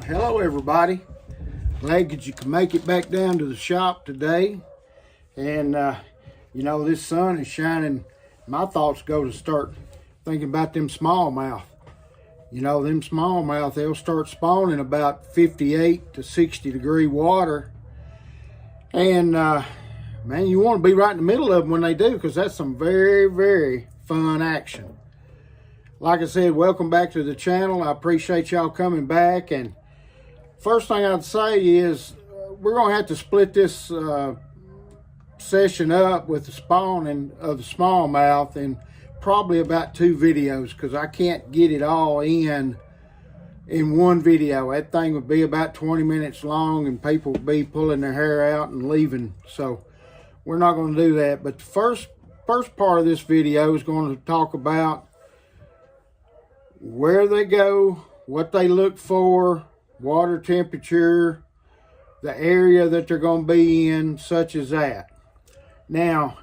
Hello everybody, glad that you can make it back down to the shop today. And you know, this sun is shining. My thoughts go to start thinking about them smallmouth. You know, them smallmouth, they'll start spawning about 58 to 60 degree water. And man, you want to be right in the middle of them when they do, because that's some very, very fun action. Like I said, welcome back to the channel. I appreciate y'all coming back. And first thing I'd say is we're going to have to split this session up with the spawning of the smallmouth in probably about 2 videos, because I can't get it all in one video. That thing would be about 20 minutes long and people would be pulling their hair out and leaving. So we're not going to do that. But the first part of this video is going to talk about where they go, what they look for, water temperature, the area that they're going to be in, such as that. Now,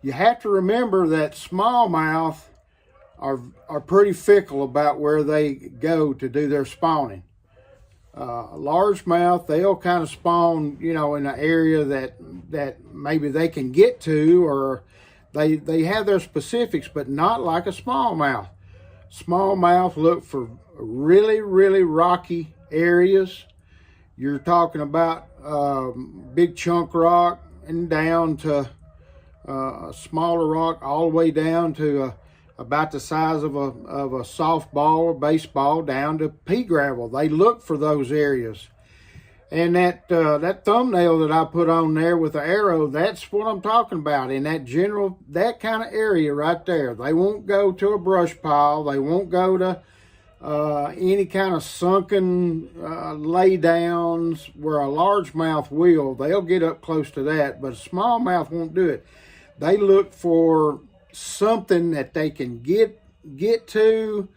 you have to remember that smallmouth are pretty fickle about where they go to do their spawning. Largemouth, they'll kind of spawn, you know, in an area that maybe they can get to, or they have their specifics, but not like a smallmouth. Smallmouth look for really, really rocky areas. You're talking about big chunk rock and down to smaller rock, all the way down to about the size of a softball or baseball, down to pea gravel. They look for those areas. And that thumbnail that I put on there with the arrow, that's what I'm talking about. In that that kind of area right there. They won't go to a brush pile. They won't go to any kind of sunken lay downs where a largemouth will. They'll get up close to that, but a smallmouth won't do it. They look for something that they can get to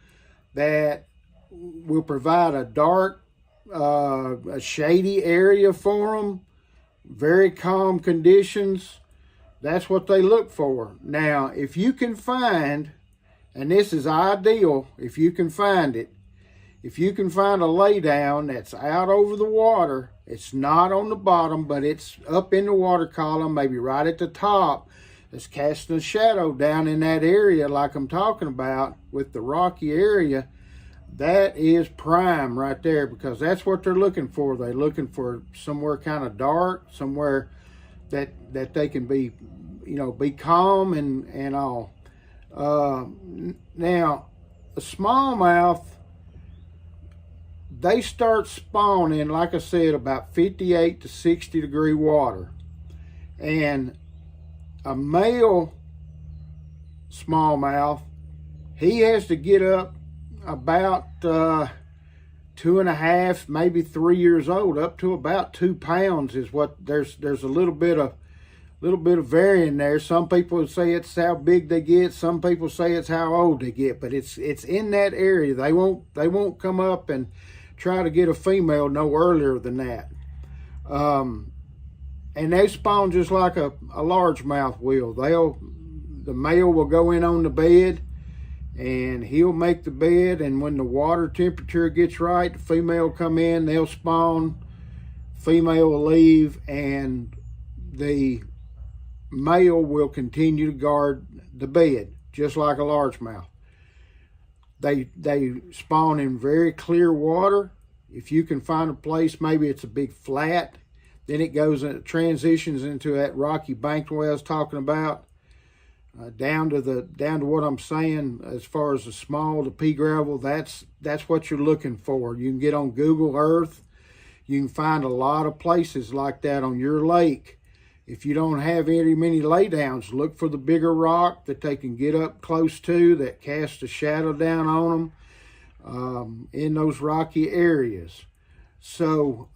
that will provide a dark, a shady area for them, very calm conditions. That's what they look for. Now, if you can find, and this is ideal, if you can find it, if you can find a lay down that's out over the water, it's not on the bottom, but it's up in the water column, maybe right at the top, it's casting a shadow down in that area like I'm talking about with the rocky area, that is prime right there, because that's what they're looking for. They're looking for somewhere kind of dark, somewhere that they can be, you know, be calm and all. Now, the smallmouth, they start spawning, like I said, about 58 to 60 degree water. And a male smallmouth, he has to get up about 2.5, maybe 3 years old, up to about 2 pounds is what there's a little bit of varying there. Some people say it's how big they get, some people say it's how old they get, but it's in that area. They won't come up and try to get a female no earlier than that. And they spawn just like a largemouth will. The male will go in on the bed and he'll make the bed, and when the water temperature gets right, the female will come in, they'll spawn, female will leave, and the male will continue to guard the bed, just like a largemouth. They spawn in very clear water. If you can find a place, maybe it's a big flat, then it transitions into that rocky bank way I was talking about. Down to what I'm saying as far as the small, the pea gravel, that's what you're looking for. You can get on Google Earth. You can find a lot of places like that on your lake. If you don't have very many laydowns, look for the bigger rock that they can get up close to that casts a shadow down on them in those rocky areas. So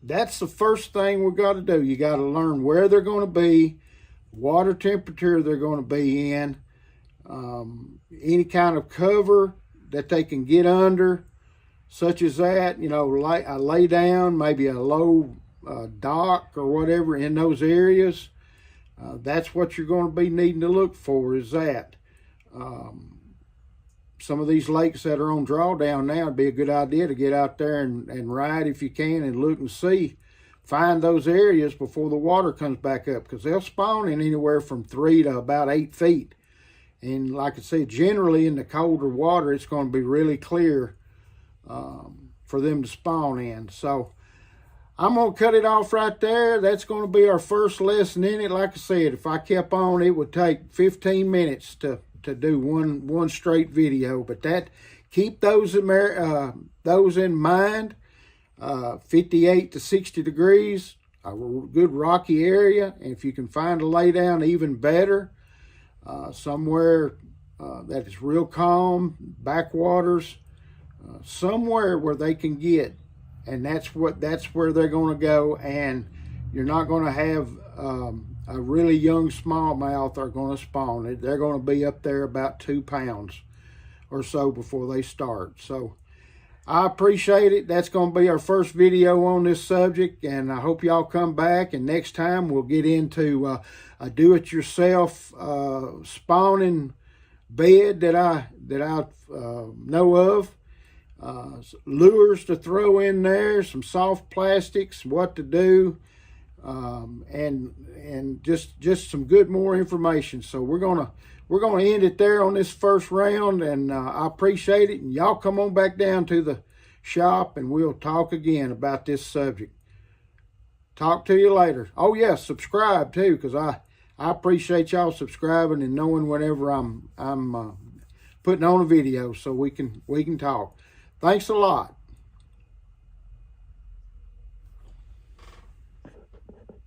that's the first thing we've got to do. You got to learn where they're going to be, water temperature they're going to be in, any kind of cover that they can get under, such as that, you know, a lay down, maybe a low dock or whatever in those areas. That's what you're going to be needing to look for, is that. some of these lakes that are on drawdown now, it'd be a good idea to get out there and ride if you can and look and see. Find those areas before the water comes back up, because they'll spawn in anywhere from 3 to about 8 feet. And like I said, generally in the colder water, it's going to be really clear for them to spawn in. So I'm going to cut it off right there. That's going to be our first lesson in it. Like I said, if I kept on, it would take 15 minutes to do one straight video. But keep those in mind. 58 to 60 degrees, a good rocky area, and if you can find a lay down, even better. Somewhere that is real calm, backwaters, somewhere where they can get, and that's where they're going to go. And you're not going to have a really young smallmouth are going to spawn. They're going to be up there about 2 pounds or so before they start. So I appreciate it. That's going to be our first video on this subject, and I hope y'all come back, and next time we'll get into a do-it-yourself spawning bed that I know of, lures to throw in there, some soft plastics, what to do, and just some good more information. So we're gonna end it there on this first round, and I appreciate it. And y'all come on back down to the shop, and we'll talk again about this subject. Talk to you later. Oh yes, subscribe too, because I appreciate y'all subscribing and knowing whenever I'm putting on a video, so we can talk. Thanks a lot.